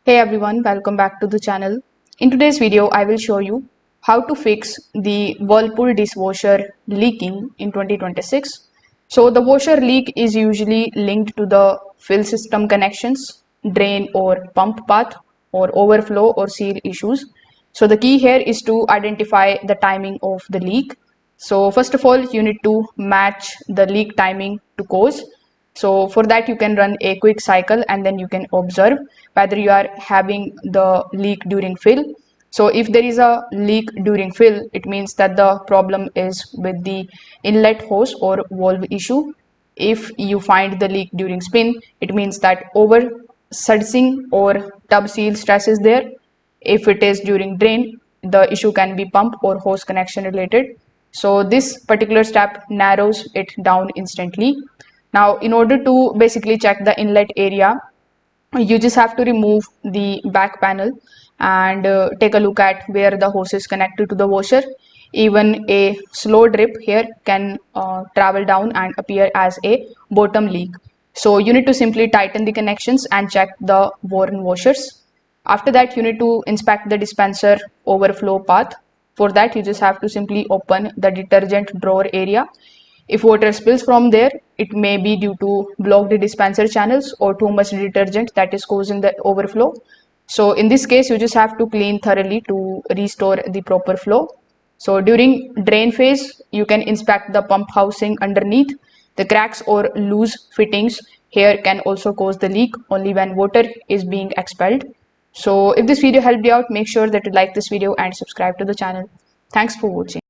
Hey everyone, welcome back to the channel. In today's video, I will show you how to fix the Whirlpool dishwasher leaking in 2026. So the washer leak is usually linked to the fill system connections, drain or pump path, or overflow or seal issues. So the key here is to identify the timing of the leak. So first of all, you need to match the leak timing to cause. So for that, you can run a quick cycle and then you can observe whether you are having the leak during fill. So if there is a leak during fill, it means that the problem is with the inlet hose or valve issue. If you find the leak during spin, it means that over sudsing or tub seal stress is there. If it is during drain, the issue can be pump or hose connection related. So this particular step narrows it down instantly. Now, in order to basically check the inlet area, you just have to remove the back panel and take a look at where the hose is connected to the washer. Even a slow drip here can travel down and appear as a bottom leak. So you need to simply tighten the connections and check the worn washers. After that, you need to inspect the dispenser overflow path. For that, you just have to simply open the detergent drawer area. If water spills from there, it may be due to blocked dispenser channels or too much detergent that is causing the overflow. So in this case, you just have to clean thoroughly to restore the proper flow. So during drain phase, you can inspect the pump housing underneath. The cracks or loose fittings here can also cause the leak only when water is being expelled. So if this video helped you out, make sure that you like this video and subscribe to the channel. Thanks for watching.